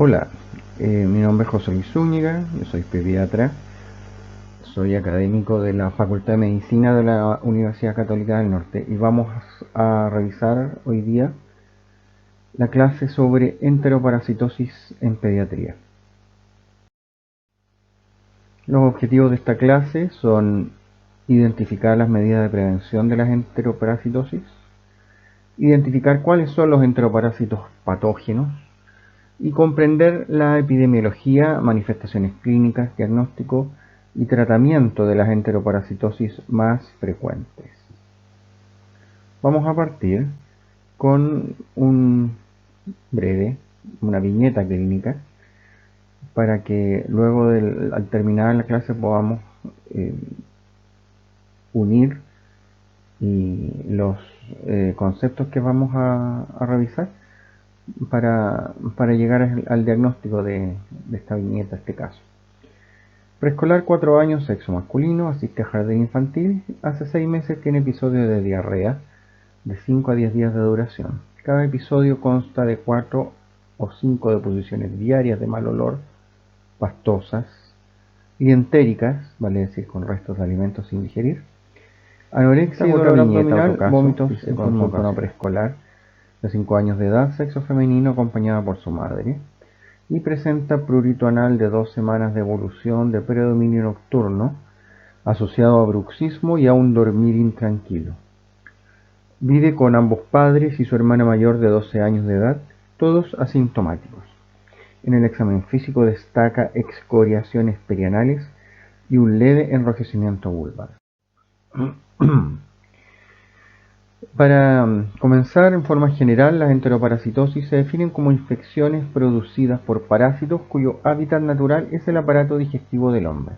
Hola, mi nombre es José Luis Zúñiga, yo soy pediatra, soy académico de la Facultad de Medicina de la Universidad Católica del Norte y vamos a revisar hoy día la clase sobre enteroparasitosis en pediatría. Los objetivos de esta clase son identificar las medidas de prevención de las enteroparasitosis, identificar cuáles son los enteroparásitos patógenos, y comprender la epidemiología, manifestaciones clínicas, diagnóstico y tratamiento de las enteroparasitosis más frecuentes. Vamos a partir con una viñeta clínica para que luego al terminar la clase podamos unir los conceptos que vamos a revisar para llegar al diagnóstico de esta viñeta, este caso. Preescolar 4 años, sexo masculino, asiste a jardín infantil, hace 6 meses tiene episodios de diarrea de 5 a 10 días de duración. Cada episodio consta de 4 o 5 deposiciones diarias de mal olor, pastosas y entéricas, vale decir con restos de alimentos sin digerir, anorexia y dolor abdominal, vómitos en forma de tono preescolar, de 5 años de edad, sexo femenino, acompañada por su madre, y presenta prurito anal de 2 semanas de evolución de predominio nocturno, asociado a bruxismo y a un dormir intranquilo. Vive con ambos padres y su hermana mayor de 12 años de edad, todos asintomáticos. En el examen físico destaca excoriaciones perianales y un leve enrojecimiento vulvar. Para comenzar, en forma general, las enteroparasitosis se definen como infecciones producidas por parásitos cuyo hábitat natural es el aparato digestivo del hombre.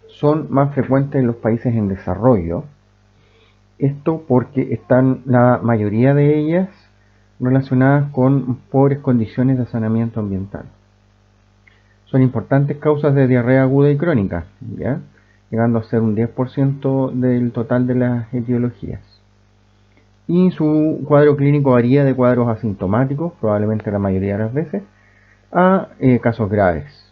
Son más frecuentes en los países en desarrollo, esto porque están la mayoría de ellas relacionadas con pobres condiciones de saneamiento ambiental. Son importantes causas de diarrea aguda y crónica, ¿ya? Llegando a ser un 10% del total de las etiologías. Y su cuadro clínico varía de cuadros asintomáticos, probablemente la mayoría de las veces, a casos graves.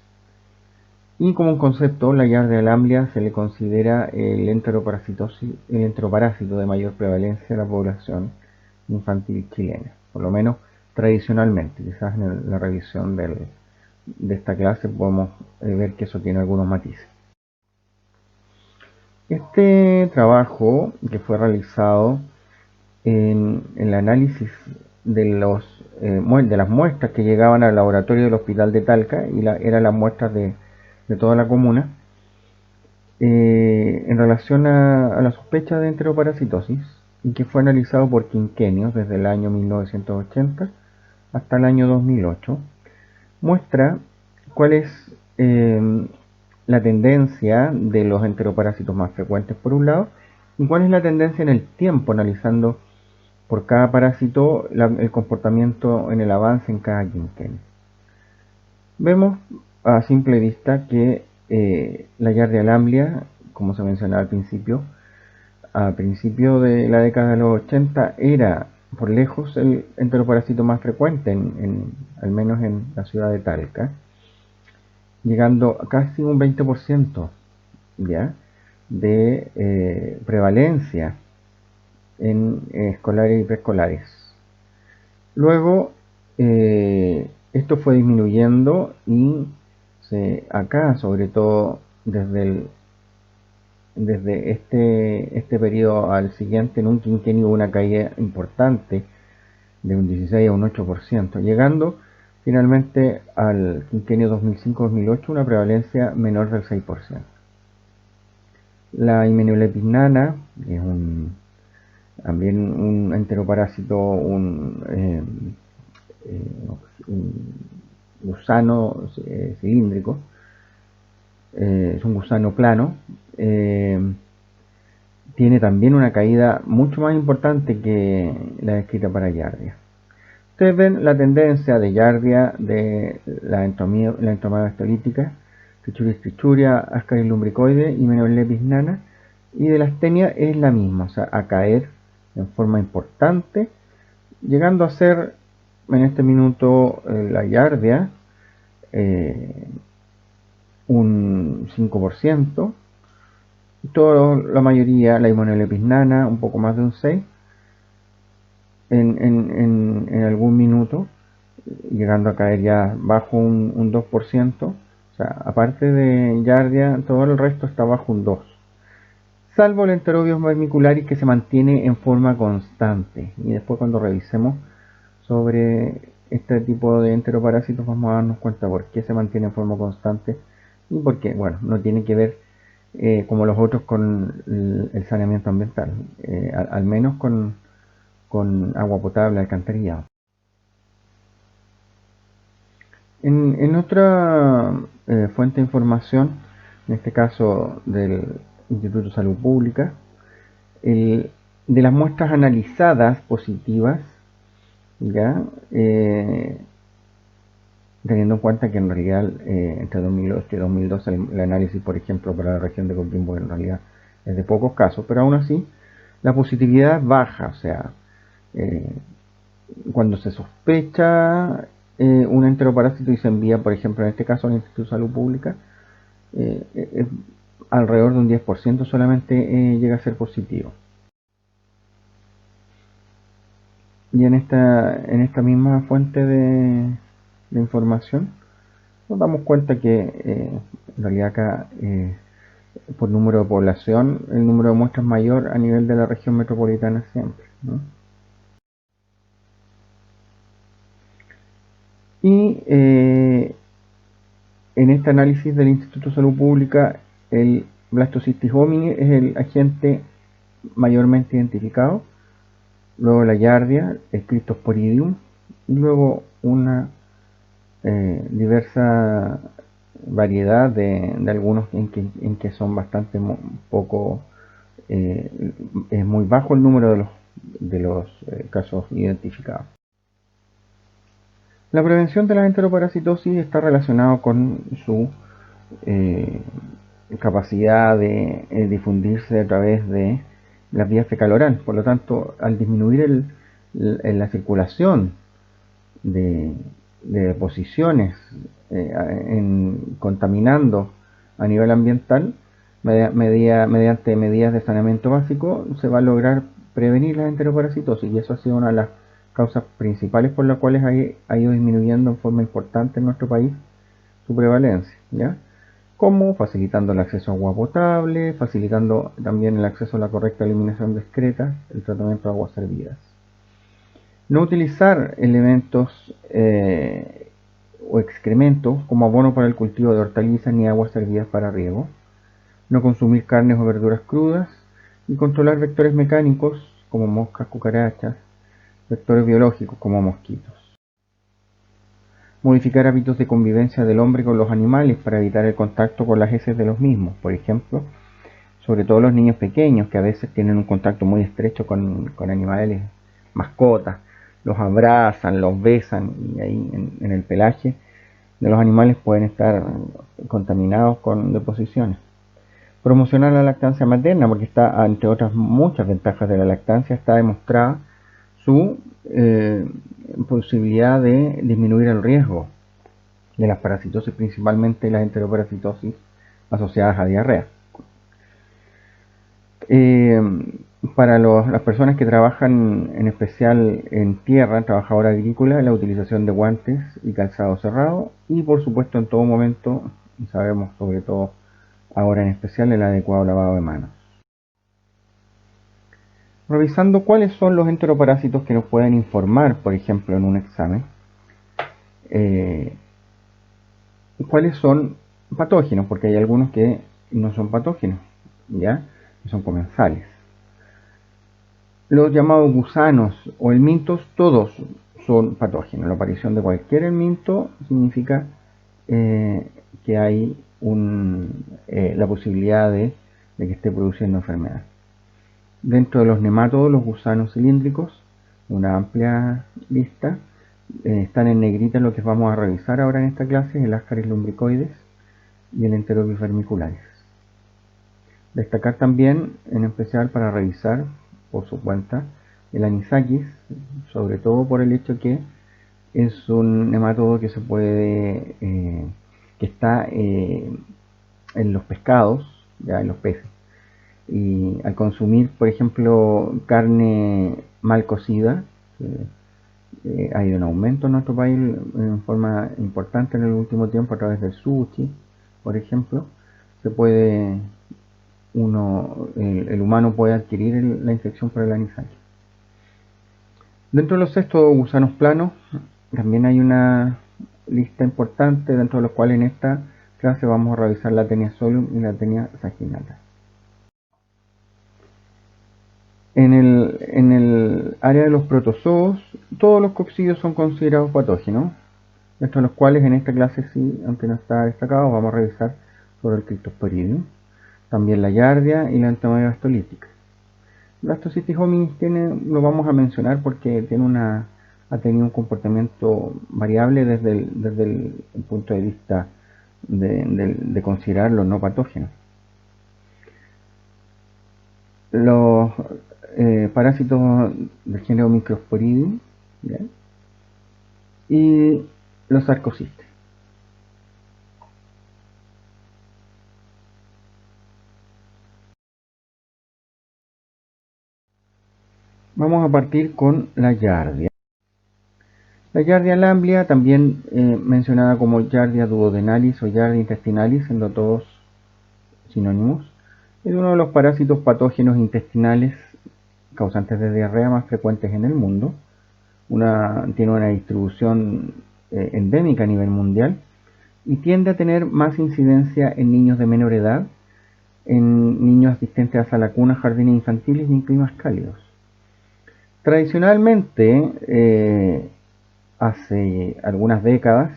Y como un concepto, la Giardia lamblia se le considera el enteroparásito de mayor prevalencia en la población infantil chilena, por lo menos tradicionalmente. Quizás en la revisión de esta clase podemos ver que eso tiene algunos matices. Este trabajo, que fue realizado en el análisis de las muestras que llegaban al laboratorio del hospital de Talca, y eran las muestras de toda la comuna, en relación a la sospecha de enteroparasitosis, y que fue analizado por quinquenios desde el año 1980 hasta el año 2008, muestra cuál es la tendencia de los enteroparásitos más frecuentes por un lado, y cuál es la tendencia en el tiempo, analizando por cada parásito el comportamiento en el avance en cada quinquenio. Vemos a simple vista que la Giardia lamblia, como se mencionaba al principio de la década de los 80, era por lejos el enteroparásito más frecuente, al menos en la ciudad de Talca, llegando a casi un 20% ¿ya? de prevalencia en escolares y preescolares. Luego, esto fue disminuyendo y acá, sobre todo desde este periodo al siguiente, en un quinquenio hubo una caída importante de un 16 a un 8%, llegando finalmente al quinquenio 2005-2008 una prevalencia menor del 6%. La Hymeniolepis nana, que es también un enteroparásito, un gusano cilíndrico, es un gusano plano, tiene también una caída mucho más importante que la descrita para Giardia. Ustedes ven la tendencia de Giardia, de la entomada estolítica, Trichuris trichuria, Ascaris lumbricoide y Hymeniolepis nana, y de la astenia es la misma, o sea, a caer en forma importante, llegando a ser en este minuto la Giardia un 5%, la mayoría, la Imonelepis-nana un poco más de un 6%, en algún minuto, llegando a caer ya bajo un 2%. O sea, aparte de Giardia, todo el resto está bajo un 2%. Salvo el Enterobius vermicularis, que se mantiene en forma constante. Y después, cuando revisemos sobre este tipo de enteroparásitos, vamos a darnos cuenta por qué se mantiene en forma constante y por qué, bueno, no tiene que ver como los otros con el saneamiento ambiental, al menos con agua potable, alcantarillado. En otra fuente de información, en este caso del Instituto de Salud Pública, de las muestras analizadas positivas, ya teniendo en cuenta que en realidad entre 2008 y 2012 el análisis, por ejemplo, para la región de Coquimbo en realidad es de pocos casos, pero aún así la positividad baja, o sea, cuando se sospecha un enteroparásito y se envía, por ejemplo, en este caso al Instituto de Salud Pública, alrededor de un 10% solamente llega a ser positivo. Y en esta misma fuente de información nos damos cuenta que en realidad acá por número de población el número de muestras mayor a nivel de la región metropolitana siempre, ¿no? Y en este análisis del Instituto de Salud Pública, el Blastocystis homini es el agente mayormente identificado, luego la Giardia, el Cryptosporidium, y luego una diversa variedad de algunos en que son bastante poco, es muy bajo el número de los casos identificados. La prevención de la enteroparasitosis está relacionada con su capacidad de difundirse a través de las vías fecal-oral. Por lo tanto, al disminuir la circulación de deposiciones contaminando a nivel ambiental, mediante medidas de saneamiento básico, se va a lograr prevenir la enteroparasitosis, y eso ha sido una de las causas principales por las cuales ha ido disminuyendo en forma importante en nuestro país su prevalencia, ¿ya? Como facilitando el acceso a agua potable, facilitando también el acceso a la correcta eliminación discreta, el tratamiento de aguas servidas. No utilizar elementos o excrementos como abono para el cultivo de hortalizas ni aguas servidas para riego. No consumir carnes o verduras crudas. Y controlar vectores mecánicos como moscas, cucarachas, vectores biológicos como mosquitos. Modificar hábitos de convivencia del hombre con los animales para evitar el contacto con las heces de los mismos. Por ejemplo, sobre todo los niños pequeños, que a veces tienen un contacto muy estrecho con animales, mascotas, los abrazan, los besan, y ahí en el pelaje de los animales pueden estar contaminados con deposiciones. Promocionar la lactancia materna, porque está, entre otras muchas ventajas de la lactancia, está demostrada su posibilidad de disminuir el riesgo de las parasitosis, principalmente las enteroparasitosis asociadas a diarrea. Para las personas que trabajan en especial en tierra, trabajadora agrícola, la utilización de guantes y calzado cerrado, y por supuesto en todo momento, y sabemos sobre todo ahora en especial, el adecuado lavado de manos. Revisando cuáles son los enteroparásitos que nos pueden informar, por ejemplo en un examen, cuáles son patógenos, porque hay algunos que no son patógenos, ya, que son comensales. Los llamados gusanos o helmintos, todos son patógenos. La aparición de cualquier helminto significa que hay la posibilidad de que esté produciendo enfermedad. Dentro de los nemátodos, los gusanos cilíndricos, una amplia lista, están en negrita lo que vamos a revisar ahora en esta clase: el Ascaris lumbricoides y el Enterobius vermicularis. Destacar también, en especial para revisar por su cuenta, el anisakis, sobre todo por el hecho que es un nematodo que que está en los pescados, ya en los peces. Y al consumir, por ejemplo, carne mal cocida, ha ido en aumento en nuestro país en forma importante en el último tiempo a través del sushi, por ejemplo, se puede el humano puede adquirir la infección por el anisakis. Dentro de los cestos gusanos planos también hay una lista importante, dentro de los cuales en esta clase vamos a revisar la Taenia solium y la Taenia saginata. En el área de los protozoos, todos los coccidios son considerados patógenos, dentro de los cuales en esta clase sí, aunque no está destacado, vamos a revisar sobre el Cryptosporidium, también la Giardia y la Entamoeba stolítica. Blastocystis hominis lo vamos a mencionar porque ha tenido un comportamiento variable desde el punto de vista de considerarlo no patógeno. Los parásitos del género Microsporidium, ¿ya? Y los sarcocistes. Vamos a partir con la Giardia. La Giardia lamblia, también mencionada como Giardia duodenalis o Giardia intestinalis, siendo todos sinónimos, es uno de los parásitos patógenos intestinales causantes de diarrea más frecuentes en el mundo. Tiene una distribución endémica a nivel mundial y tiende a tener más incidencia en niños de menor edad, en niños asistentes a la cuna, jardines infantiles y en climas cálidos. Tradicionalmente, hace algunas décadas,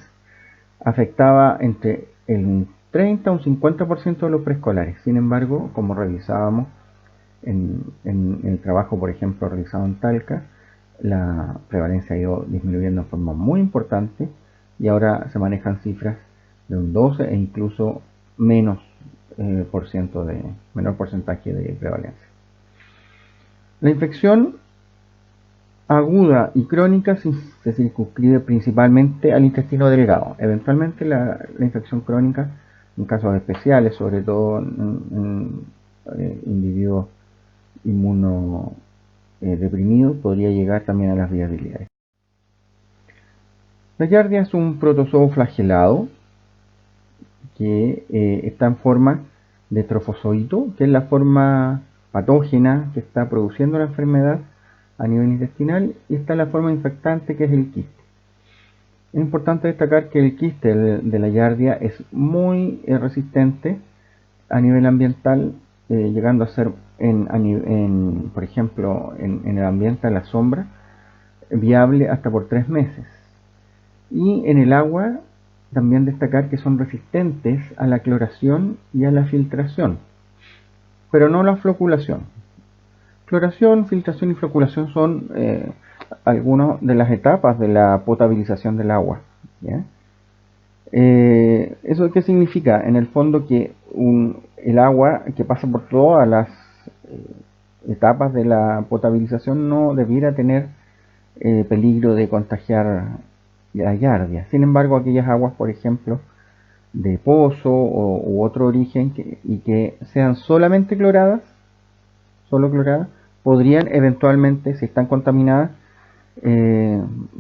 afectaba entre el 30 o un 50% de los preescolares. Sin embargo, como revisábamos en el trabajo, por ejemplo, realizado en Talca, la prevalencia ha ido disminuyendo de forma muy importante y ahora se manejan cifras de un 12 e incluso menos menor porcentaje de prevalencia. La infección aguda y crónica se circunscribe principalmente al intestino delgado. Eventualmente la infección crónica, en casos especiales, sobre todo en individuos inmunodeprimidos, podría llegar también a las vías biliares. La Giardia es un protozoo flagelado que está en forma de trofozoito, que es la forma patógena que está produciendo la enfermedad a nivel intestinal, y está la forma infectante, que es el quiste. Es importante destacar que el quiste de la Giardia es muy resistente a nivel ambiental, llegando a ser, por ejemplo, en el ambiente a la sombra, viable hasta por 3 meses. Y en el agua, también destacar que son resistentes a la cloración y a la filtración, pero no la floculación. Cloración, filtración y floculación son algunas de las etapas de la potabilización del agua, ¿ya? ¿Eso qué significa? En el fondo que el agua que pasa por todas las etapas de la potabilización no debiera tener peligro de contagiar la Giardia. Sin embargo, aquellas aguas, por ejemplo, de pozo u otro origen y que sean solamente cloradas, solo cloradas, podrían eventualmente, si están contaminadas,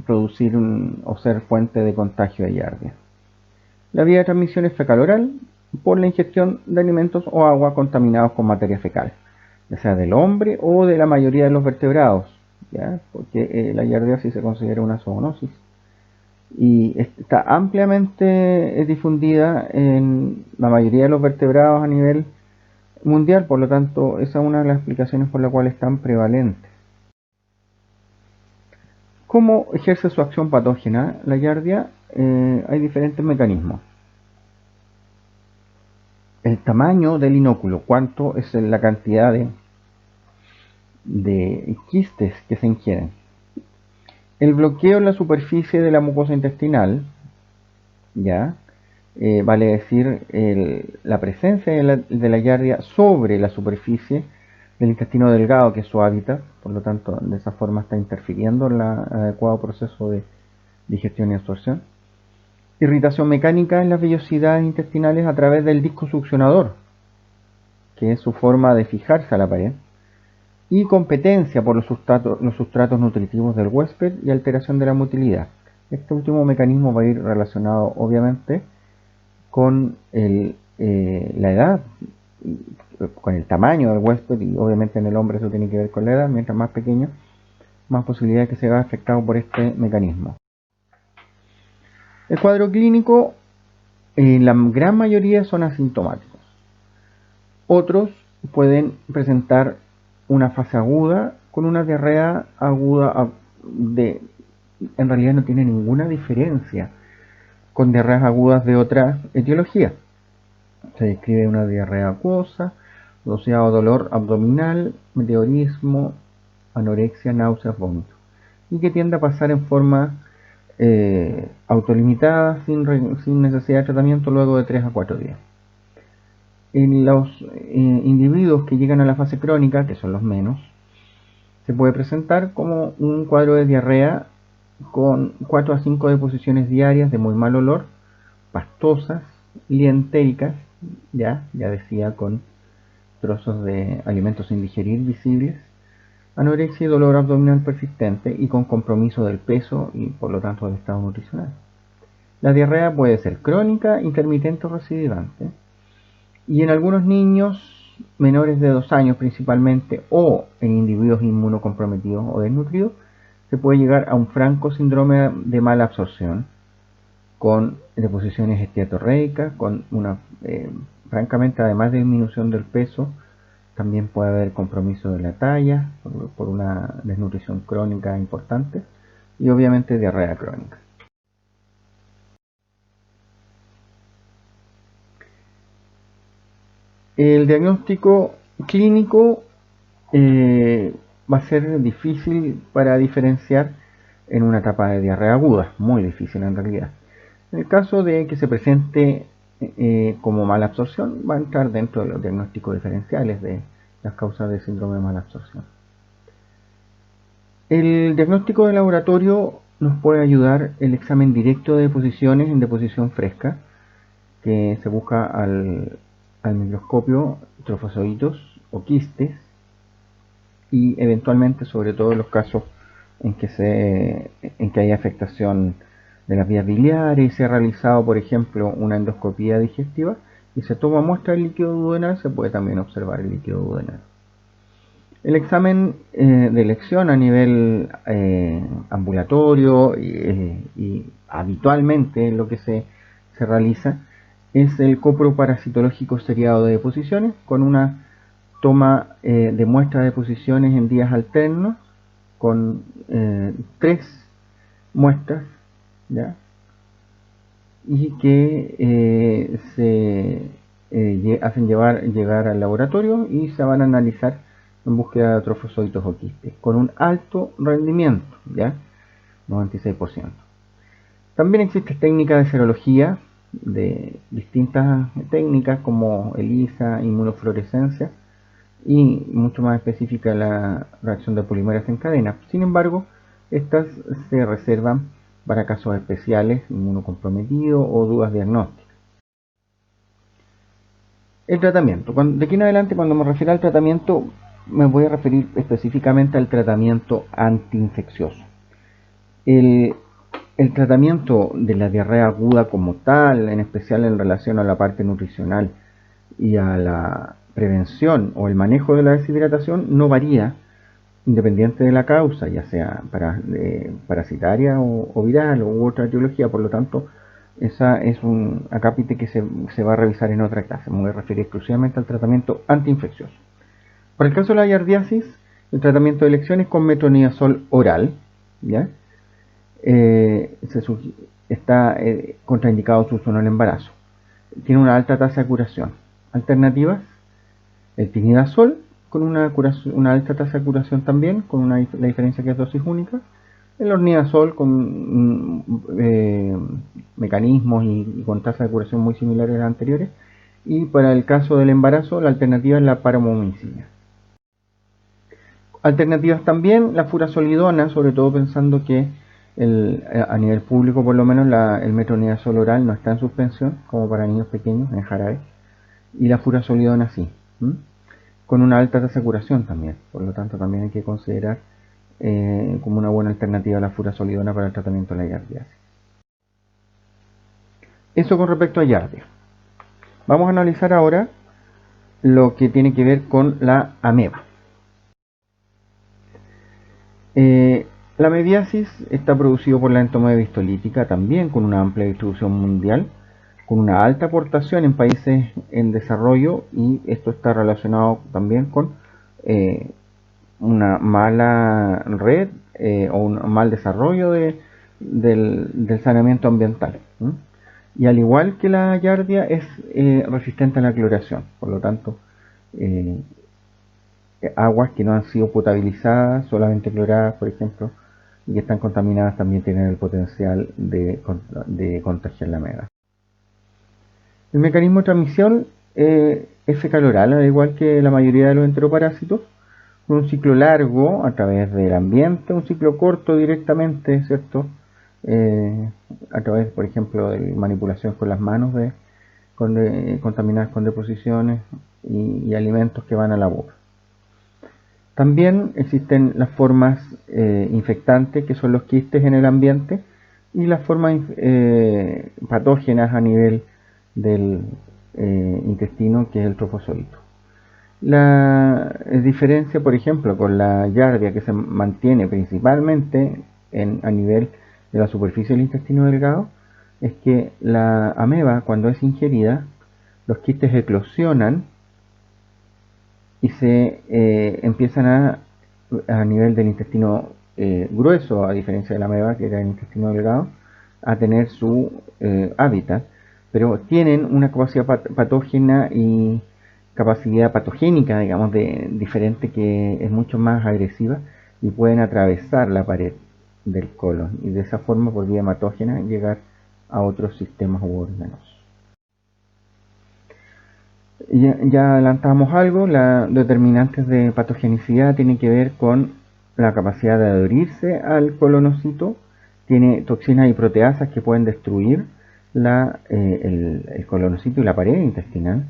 producir o ser fuente de contagio de Giardia. La vía de transmisión es fecal-oral por la ingestión de alimentos o agua contaminados con materia fecal, ya sea del hombre o de la mayoría de los vertebrados, ¿ya? Porque la giardiasis se considera una zoonosis y está ampliamente difundida en la mayoría de los vertebrados a nivel mundial, por lo tanto esa es una de las explicaciones por la cual es tan prevalente. ¿Cómo ejerce su acción patógena la Giardia? Hay diferentes mecanismos. El tamaño del inóculo, cuánto es la cantidad de quistes que se ingieren. El bloqueo en la superficie de la mucosa intestinal, ¿ya? Vale decir la presencia de la Giardia sobre la superficie del intestino delgado, que es su hábitat, por lo tanto de esa forma está interfiriendo en el adecuado proceso de digestión y absorción. Irritación mecánica en las vellosidades intestinales a través del disco succionador, que es su forma de fijarse a la pared. Y competencia por los sustratos nutritivos del huésped y alteración de la motilidad. Este último mecanismo va a ir relacionado obviamente con la edad, con el tamaño del huésped, y obviamente en el hombre eso tiene que ver con la edad. Mientras más pequeño, más posibilidad de que se vea afectado por este mecanismo. El cuadro clínico, la gran mayoría son asintomáticos. Otros pueden presentar una fase aguda con una diarrea aguda en realidad no tiene ninguna diferencia con diarreas agudas de otra etiología. Se describe una diarrea acuosa asociada a dolor abdominal, meteorismo, anorexia, náuseas, vómitos, y que tiende a pasar en forma autolimitada sin necesidad de tratamiento luego de 3 a 4 días. En los individuos que llegan a la fase crónica, que son los menos, se puede presentar como un cuadro de diarrea con 4 a 5 deposiciones diarias de muy mal olor, pastosas, lientéricas, ya decía, con trozos de alimentos sin digerir visibles, anorexia y dolor abdominal persistente, y con compromiso del peso y por lo tanto del estado nutricional. La diarrea puede ser crónica, intermitente o recidivante, y en algunos niños menores de 2 años principalmente, o en individuos inmunocomprometidos o desnutridos, se puede llegar a un franco síndrome de mala absorción, con deposiciones esteatorreicas, con una, francamente, además de disminución del peso, también puede haber compromiso de la talla por una desnutrición crónica importante, y obviamente diarrea crónica. El diagnóstico clínico va a ser difícil para diferenciar en una etapa de diarrea aguda, muy difícil en realidad. En el caso de que se presente como mala absorción, va a entrar dentro de los diagnósticos diferenciales de las causas de síndrome de mala absorción. El diagnóstico de laboratorio nos puede ayudar el examen directo de deposiciones en deposición fresca, que se busca al microscopio trofozoitos o quistes, y eventualmente, sobre todo en los casos en que hay afectación de las vías biliares y se ha realizado, por ejemplo, una endoscopía digestiva y se toma muestra del líquido duodenal, se puede también observar el líquido duodenal. El examen de elección a nivel ambulatorio y habitualmente lo que se realiza es el coproparasitológico seriado de deposiciones, con una toma de muestra de deposiciones en días alternos, con 3 muestras, ¿ya? Y que se hacen llegar al laboratorio y se van a analizar en búsqueda de trofozoitos o quistes, con un alto rendimiento, ¿ya? 96%. También existen técnicas de serología, de distintas técnicas como ELISA, inmunofluorescencia, y mucho más específica la reacción de polímeros en cadena. Sin embargo, estas se reservan para casos especiales, inmunocomprometidos o dudas diagnósticas. El tratamiento. De aquí en adelante, cuando me refiero al tratamiento, me voy a referir específicamente al tratamiento antiinfeccioso. El tratamiento de la diarrea aguda como tal, en especial en relación a la parte nutricional y a la prevención o el manejo de la deshidratación, no varía independiente de la causa, ya sea parasitaria o viral u otra etiología. Por lo tanto, esa es un acápite que se va a revisar en otra clase. Me voy a referir exclusivamente al tratamiento antiinfeccioso. Para el caso de la giardiasis, el tratamiento de elección es con metronidazol oral, ¿ya? Está contraindicado su uso en el embarazo. Tiene una alta tasa de curación. Alternativas: el tinidazol, con una alta tasa de curación también, con la diferencia que es dosis única. El ornidazol, con mecanismos y con tasas de curación muy similares a las anteriores. Y para el caso del embarazo, la alternativa es la paromomicina. Alternativas también, la furazolidona, sobre todo pensando que A nivel público, por lo menos, el metronidazol oral no está en suspensión, como para niños pequeños, en jarabe, y la furazolidona sí, con una alta tasa de curación también. Por lo tanto, también hay que considerar como una buena alternativa a la furazolidona para el tratamiento de la giardia. Eso con respecto a giardia. Vamos a analizar ahora lo que tiene que ver con la ameba. La amebiasis está producido por la entomóeba histolítica también con una amplia distribución mundial, con una alta aportación en países en desarrollo, y esto está relacionado también con una mala red o un mal desarrollo del saneamiento ambiental. Y al igual que la giardia es resistente a la cloración, por lo tanto aguas que no han sido potabilizadas, solamente cloradas, por ejemplo, y que están contaminadas, también tienen el potencial de contagiar la ameba. El mecanismo de transmisión es fecal oral, al igual que la mayoría de los enteroparásitos, con un ciclo largo a través del ambiente, un ciclo corto directamente, ¿cierto? A través, por ejemplo, de manipulación con las manos contaminadas con deposiciones y alimentos que van a la boca. También existen las formas infectantes, que son los quistes en el ambiente, y las formas patógenas a nivel del intestino, que es el trofozoito. La diferencia, por ejemplo, con la giardia, que se mantiene principalmente a nivel de la superficie del intestino delgado, es que la ameba, cuando es ingerida, los quistes eclosionan y se empiezan a nivel del intestino grueso, a diferencia de la ameba, que era el intestino delgado, a tener su hábitat, pero tienen una capacidad patógena y capacidad patogénica, digamos, diferente, que es mucho más agresiva, y pueden atravesar la pared del colon y de esa forma, por vía hematógena, llegar a otros sistemas u órganos. Ya adelantamos algo, las determinantes de patogenicidad tienen que ver con la capacidad de adherirse al colonocito, tiene toxinas y proteasas que pueden destruir el colonocito y la pared intestinal,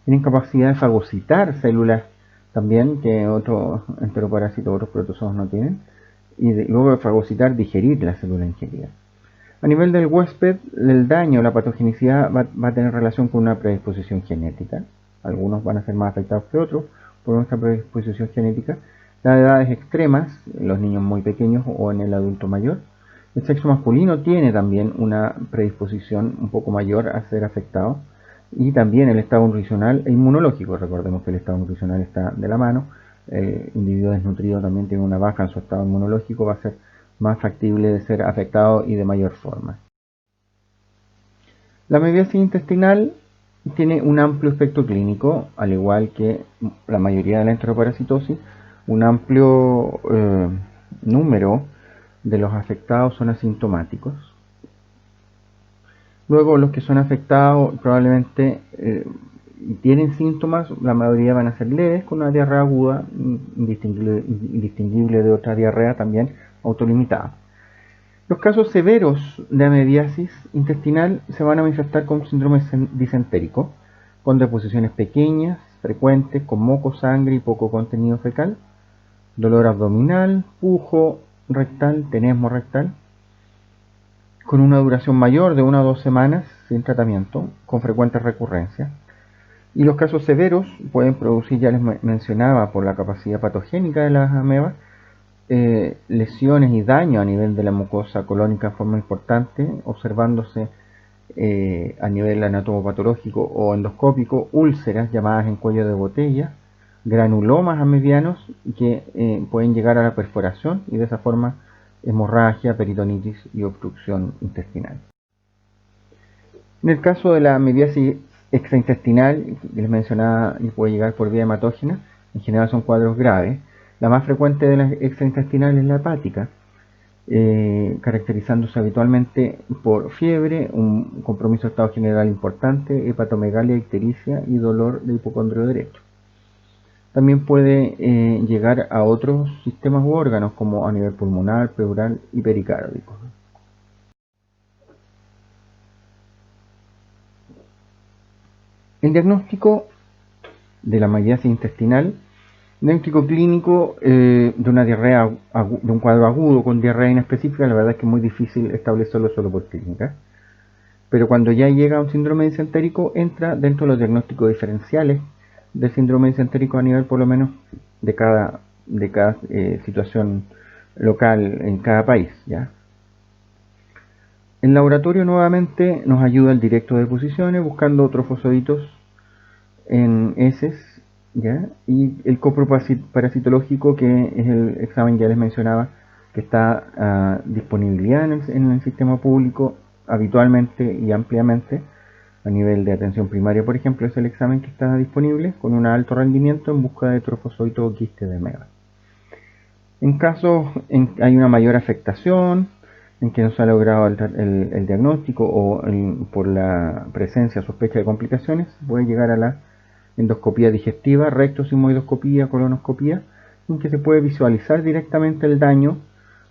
tienen capacidad de fagocitar células también, que otros enteroparásitos, otros protozoos no tienen, y luego de fagocitar, digerir la célula ingerida. A nivel del huésped, el daño, la patogenicidad va a tener relación con una predisposición genética. Algunos van a ser más afectados que otros por nuestra predisposición genética. Las edades extremas, en los niños muy pequeños o en el adulto mayor. El sexo masculino tiene también una predisposición un poco mayor a ser afectado. Y también el estado nutricional e inmunológico. Recordemos que el estado nutricional está de la mano. El individuo desnutrido también tiene una baja en su estado inmunológico, va a ser más factible de ser afectado y de mayor forma. La amebiasis intestinal tiene un amplio espectro clínico, al igual que la mayoría de la enteroparasitosis. Un amplio número de los afectados son asintomáticos. Luego, los que son afectados probablemente tienen síntomas, la mayoría van a ser leves, con una diarrea aguda, indistinguible de otra diarrea también autolimitada. Los casos severos de amebiasis intestinal se van a manifestar con síndrome disentérico, con deposiciones pequeñas, frecuentes, con moco, sangre y poco contenido fecal, dolor abdominal, pujo rectal, tenesmo rectal, con una duración mayor de 1 o 2 semanas sin tratamiento, con frecuentes recurrencias. Y los casos severos pueden producir, ya les mencionaba, por la capacidad patogénica de las amebas, lesiones y daño a nivel de la mucosa colónica en forma importante, observándose a nivel anatomopatológico o endoscópico úlceras llamadas en cuello de botella, granulomas amebianos que pueden llegar a la perforación, y de esa forma hemorragia, peritonitis y obstrucción intestinal. En el caso de la amebiasis extraintestinal, que les mencionaba, y puede llegar por vía hematógena, en general son cuadros graves. La más frecuente de las extraintestinales es la hepática, caracterizándose habitualmente por fiebre, un compromiso de estado general importante, hepatomegalia ictericia y dolor de hipocondrio derecho. también puede llegar a otros sistemas u órganos como a nivel pulmonar, pleural y pericárdico. El diagnóstico de la amebiasis intestinal, diagnóstico clínico de una diarrea, de un cuadro agudo con diarrea inespecífica, la verdad es que es muy difícil establecerlo solo por clínica. Pero cuando ya llega a un síndrome disentérico, entra dentro de los diagnósticos diferenciales del síndrome disentérico a nivel por lo menos de cada situación local en cada país, ¿ya? El laboratorio nuevamente nos ayuda al directo de deposiciones buscando trofosoditos en heces, ¿ya? Y el coproparasitológico, que es el examen ya les mencionaba, que está a disponibilidad en el sistema público habitualmente y ampliamente. A nivel de atención primaria, por ejemplo, es el examen que está disponible con un alto rendimiento en busca de trofosoditos o quistes de ameba. En casos en que hay una mayor afectación, en que no se ha logrado el diagnóstico o por la presencia o sospecha de complicaciones, puede llegar a la endoscopía digestiva, rectosigmoidoscopía, colonoscopía, en que se puede visualizar directamente el daño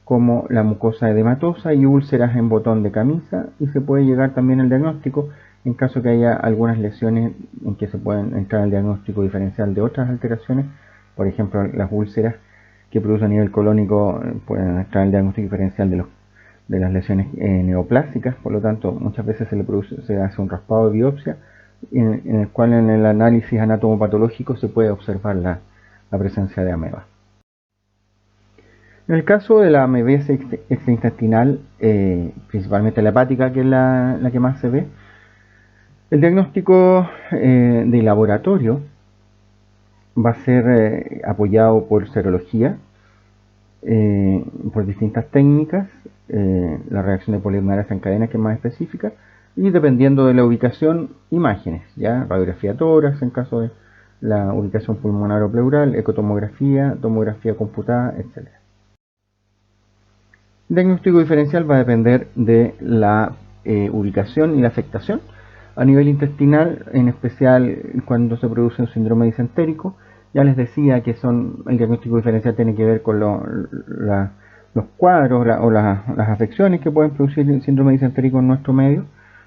como la mucosa edematosa y úlceras en botón de camisa, y se puede llegar también al diagnóstico en caso que haya algunas lesiones en que se pueden entrar al diagnóstico diferencial de otras alteraciones, por ejemplo las úlceras que produce a nivel colónico pueden entrar al diagnóstico diferencial de las lesiones neoplásicas, por lo tanto muchas veces se hace un raspado de biopsia en el cual en el análisis anatomopatológico se puede observar la presencia de ameba. En el caso de la amebiasis extraintestinal, principalmente la hepática, que es la que más se ve, el diagnóstico de laboratorio va a ser apoyado por serología, por distintas técnicas, la reacción de polimerasa en cadena, que es más específica, y dependiendo de la ubicación, imágenes, ya radiografía tórax en caso de la ubicación pulmonar o pleural, ecotomografía, tomografía computada, etc. El diagnóstico diferencial va a depender de la ubicación y la afectación. A nivel intestinal, en especial cuando se produce un síndrome disentérico, ya les decía que el diagnóstico diferencial tiene que ver con los cuadros o las afecciones que pueden producir el síndrome disentérico en nuestro medio,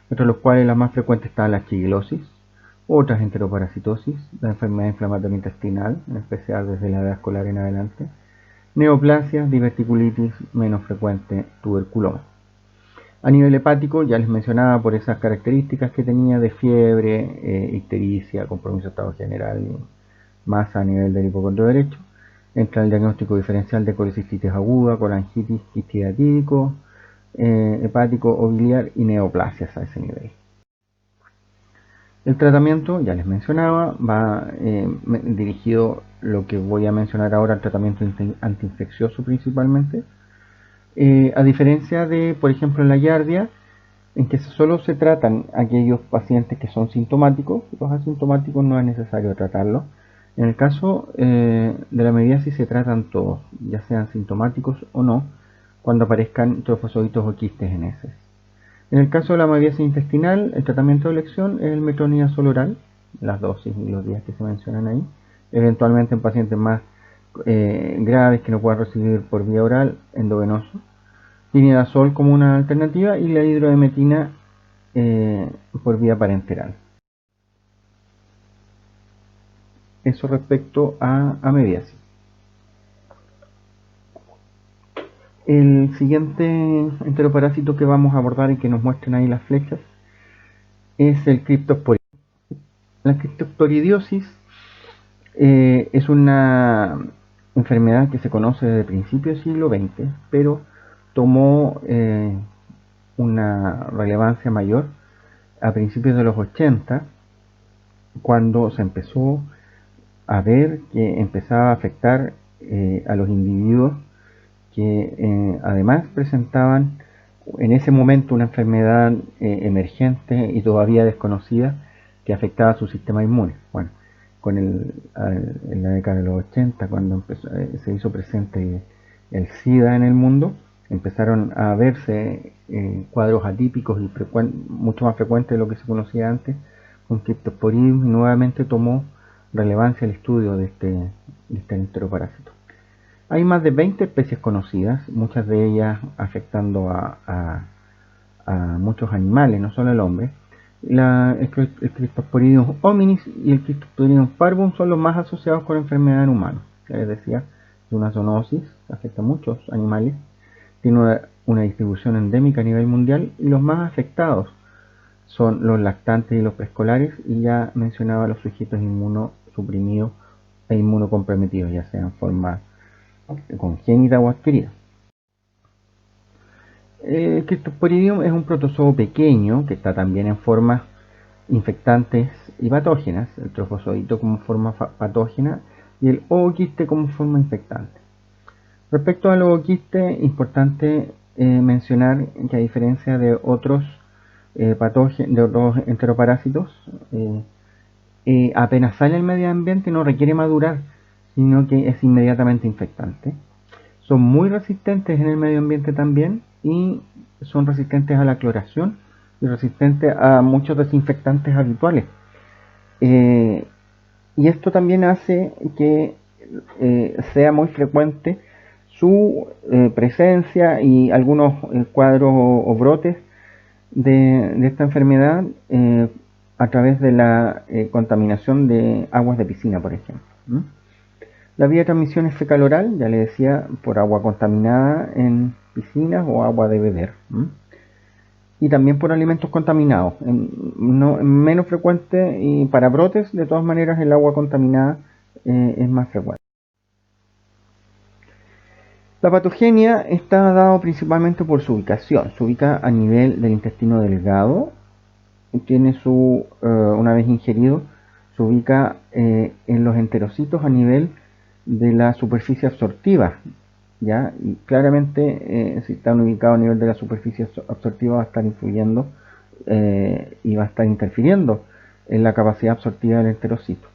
entre los cuales las más frecuentes están la shigellosis, otras enteroparasitosis, la enfermedad inflamatoria intestinal, en especial desde la edad escolar en adelante, neoplasias, diverticulitis, menos frecuente tuberculoma. A nivel hepático, ya les mencionaba por esas características que tenía de fiebre, ictericia, compromiso de estado general y masa a nivel del hipocondrio derecho. Entra el diagnóstico diferencial de colecistitis aguda, colangitis, histidatídico, hepático o biliar y neoplasias a ese nivel. El tratamiento, ya les mencionaba, va dirigido, lo que voy a mencionar ahora, al tratamiento antiinfeccioso principalmente. A diferencia de, por ejemplo, en la giardia, en que solo se tratan aquellos pacientes que son sintomáticos, los asintomáticos no es necesario tratarlos. En el caso de la amebiasis se tratan todos, ya sean sintomáticos o no, cuando aparezcan trofosoditos o quistes en heces. En el caso de la amebiasis intestinal, el tratamiento de elección es el metronidazol oral, las dosis y los días que se mencionan ahí. Eventualmente en pacientes más graves que no puedan recibir por vía oral, endovenoso. Tinidazol como una alternativa y la hidroemetina por vía parenteral. Eso respecto a amebiasis. El siguiente enteroparásito que vamos a abordar y que nos muestren ahí las flechas es el Cryptosporidium. La criptosporidiosis es una enfermedad que se conoce desde principios del siglo XX, pero tomó una relevancia mayor a principios de los 80, cuando se empezó a ver que empezaba a afectar a los individuos que además presentaban en ese momento una enfermedad emergente y todavía desconocida que afectaba a su sistema inmune. Bueno, en la década de los 80, cuando se hizo presente el SIDA en el mundo, empezaron a verse cuadros atípicos y mucho más frecuentes de lo que se conocía antes con Cryptosporidium, y nuevamente tomó relevancia el estudio de este enteroparásito. Hay más de 20 especies conocidas, muchas de ellas afectando a muchos animales, no solo al hombre. El Cryptosporidium hominis y el Cryptosporidium parvum son los más asociados con enfermedades en humanos. Ya les decía, es una zoonosis, afecta a muchos animales, tiene una distribución endémica a nivel mundial y los más afectados son los lactantes y los preescolares, y ya mencionaba los sujetos inmunosuprimidos e inmunocomprometidos, ya sea en forma congénita o adquirida. El Cryptosporidium es un protozoo pequeño que está también en formas infectantes y patógenas, el trofozoito como forma patógena y el ooquiste como forma infectante. Respecto al ooquiste, importante mencionar que a diferencia de otros patógenos, de otros enteroparásitos, apenas sale al medio ambiente no requiere madurar, sino que es inmediatamente infectante. Son muy resistentes en el medio ambiente también y son resistentes a la cloración y resistentes a muchos desinfectantes habituales. Y esto también hace que sea muy frecuente su presencia y algunos cuadros o brotes de esta enfermedad a través de la contaminación de aguas de piscina, por ejemplo. La vía de transmisión es fecal-oral, ya le decía, por agua contaminada en piscinas o agua de beber. Y también por alimentos contaminados. Menos frecuente, y para brotes, de todas maneras, el agua contaminada es más frecuente. La patogenia está dada principalmente por su ubicación. Se ubica a nivel del intestino delgado. Tiene una vez ingerido, se ubica en los enterocitos a nivel de la superficie absortiva, ¿ya? Y claramente si están ubicados a nivel de la superficie absortiva va a estar influyendo y va a estar interfiriendo en la capacidad absortiva del enterocito.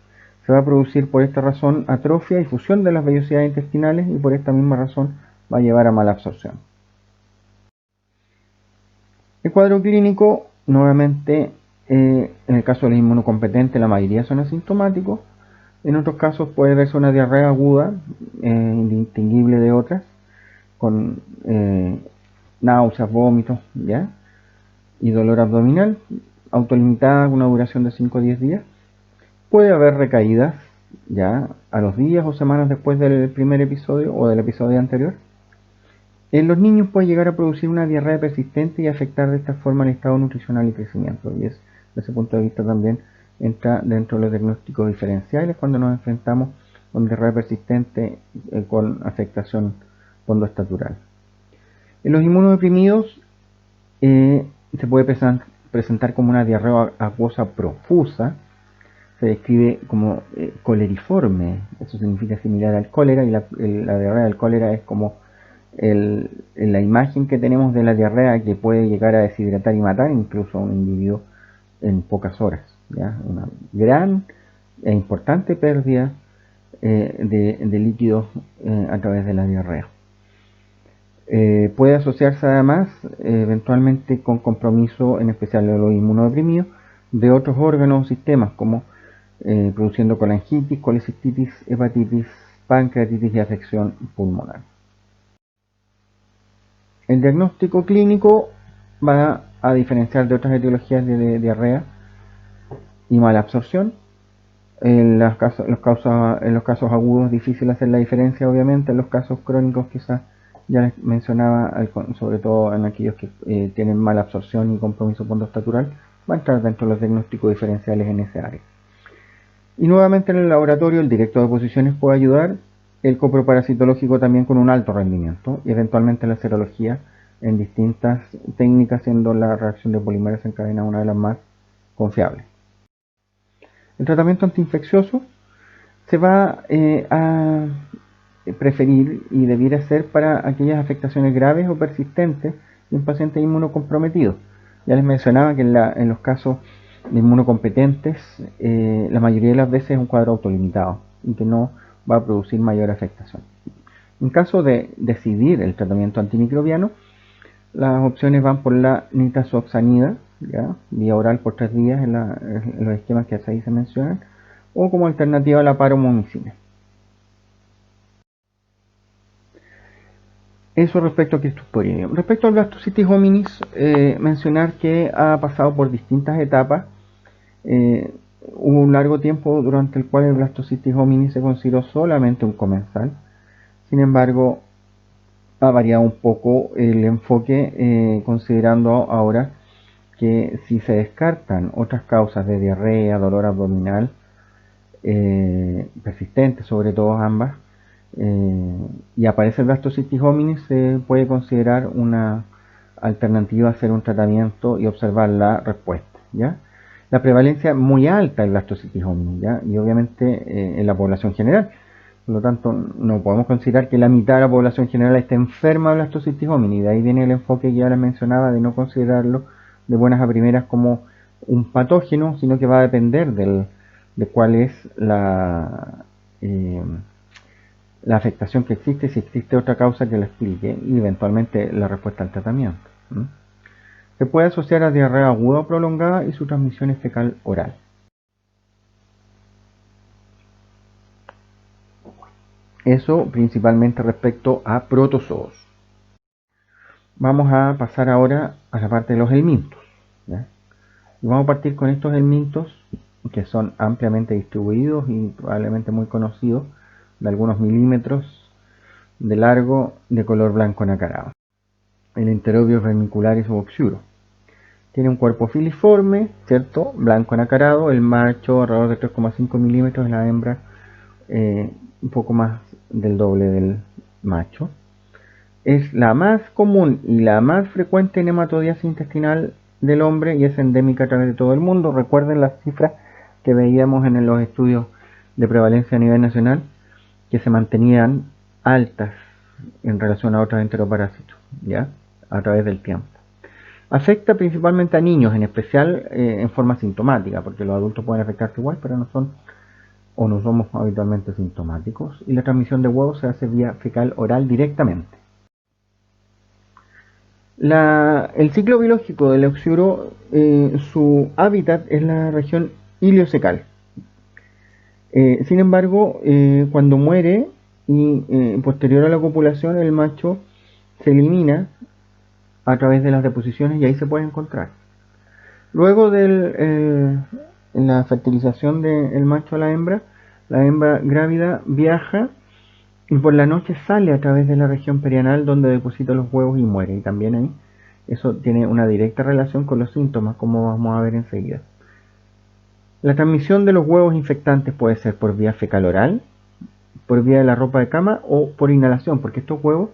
Se va a producir por esta razón atrofia y fusión de las vellosidades intestinales, y por esta misma razón va a llevar a mala absorción. El cuadro clínico, nuevamente, en el caso de los inmunocompetentes, la mayoría son asintomáticos. En otros casos puede verse una diarrea aguda, indistinguible de otras, con náuseas, vómitos, ¿ya? Y dolor abdominal, autolimitada con una duración de 5 a 10 días. Puede haber recaídas, ya, a los días o semanas después del primer episodio o del episodio anterior. En los niños puede llegar a producir una diarrea persistente y afectar de esta forma el estado nutricional y crecimiento. Y desde ese punto de vista también entra dentro de los diagnósticos diferenciales cuando nos enfrentamos con diarrea persistente con afectación pondoestatural. En los inmunodeprimidos se puede presentar como una diarrea acuosa profusa. Se describe como coleriforme, eso significa similar al cólera, y la diarrea del cólera es como la imagen que tenemos de la diarrea, que puede llegar a deshidratar y matar incluso a un individuo en pocas horas, ¿ya? Una gran e importante pérdida de líquidos a través de la diarrea. Puede asociarse además eventualmente con compromiso, en especial de los inmunodeprimidos, de otros órganos o sistemas, como produciendo colangitis, colecistitis, hepatitis, pancreatitis y afección pulmonar. El diagnóstico clínico va a diferenciar de otras etiologías de diarrea y mala absorción. En los casos agudos es difícil hacer la diferencia, obviamente. En los casos crónicos quizás ya les mencionaba, sobre todo en aquellos que tienen mala absorción y compromiso pondoestatural, va a entrar dentro de los diagnósticos diferenciales en ese área. Y nuevamente en el laboratorio el directo de posiciones puede ayudar, el coproparasitológico también con un alto rendimiento, y eventualmente la serología en distintas técnicas, siendo la reacción de polimerasa en cadena una de las más confiables. El tratamiento antiinfeccioso se va a preferir y debiera ser para aquellas afectaciones graves o persistentes en pacientes inmunocomprometidos. Ya les mencionaba que en los casos de inmunocompetentes la mayoría de las veces es un cuadro autolimitado y que no va a producir mayor afectación. En caso de decidir el tratamiento antimicrobiano, las opciones van por la nitazoxanida, ¿ya? Vía oral por 3 días en los esquemas que ahí se mencionan, o como alternativa la paromomicina. Eso respecto a Cryptosporidium. Respecto al Blastocystis hominis, mencionar que ha pasado por distintas etapas. Hubo un largo tiempo durante el cual el Blastocystis hominis se consideró solamente un comensal. Sin embargo, ha variado un poco el enfoque, considerando ahora que si se descartan otras causas de diarrea, dolor abdominal, persistentes, sobre todo ambas, y aparece el Blastocystis hominis, se puede considerar una alternativa a hacer un tratamiento y observar la respuesta, ¿ya? La prevalencia es muy alta del Blastocystis hominis, ¿ya? Y obviamente en la población general. Por lo tanto, no podemos considerar que la mitad de la población general esté enferma de Blastocystis hominis. De ahí viene el enfoque que ya les mencionaba de no considerarlo de buenas a primeras como un patógeno, sino que va a depender de cuál es la afectación que existe, si existe otra causa que la explique y eventualmente la respuesta al tratamiento. Se puede asociar a diarrea aguda o prolongada y su transmisión es fecal oral. Eso principalmente respecto a protozoos. Vamos a pasar ahora a la parte de los helmintos, ¿ya? Y vamos a partir con estos helmintos que son ampliamente distribuidos y probablemente muy conocidos, de algunos milímetros de largo, de color blanco nacarado. El Enterobius vermicularis o oxyuro. Tiene un cuerpo filiforme, ¿cierto? Blanco nacarado, el macho alrededor de 3,5 milímetros, la hembra un poco más del doble del macho. Es la más común y la más frecuente en hematodiasis intestinal del hombre y es endémica a través de todo el mundo. Recuerden las cifras que veíamos en los estudios de prevalencia a nivel nacional, que se mantenían altas en relación a otros enteroparásitos, ¿ya? A través del tiempo. Afecta principalmente a niños, en especial en forma sintomática, porque los adultos pueden afectarse igual, pero no son o no somos habitualmente sintomáticos, y la transmisión de huevos se hace vía fecal oral directamente. El ciclo biológico del oxyuro, su hábitat es la región iliocecal. Sin embargo, cuando muere y posterior a la copulación, el macho se elimina a través de las deposiciones y ahí se puede encontrar. Luego de la fertilización del macho a la hembra grávida viaja y por la noche sale a través de la región perianal donde deposita los huevos y muere. Y también ahí eso tiene una directa relación con los síntomas, como vamos a ver enseguida. La transmisión de los huevos infectantes puede ser por vía fecal oral, por vía de la ropa de cama o por inhalación, porque estos huevos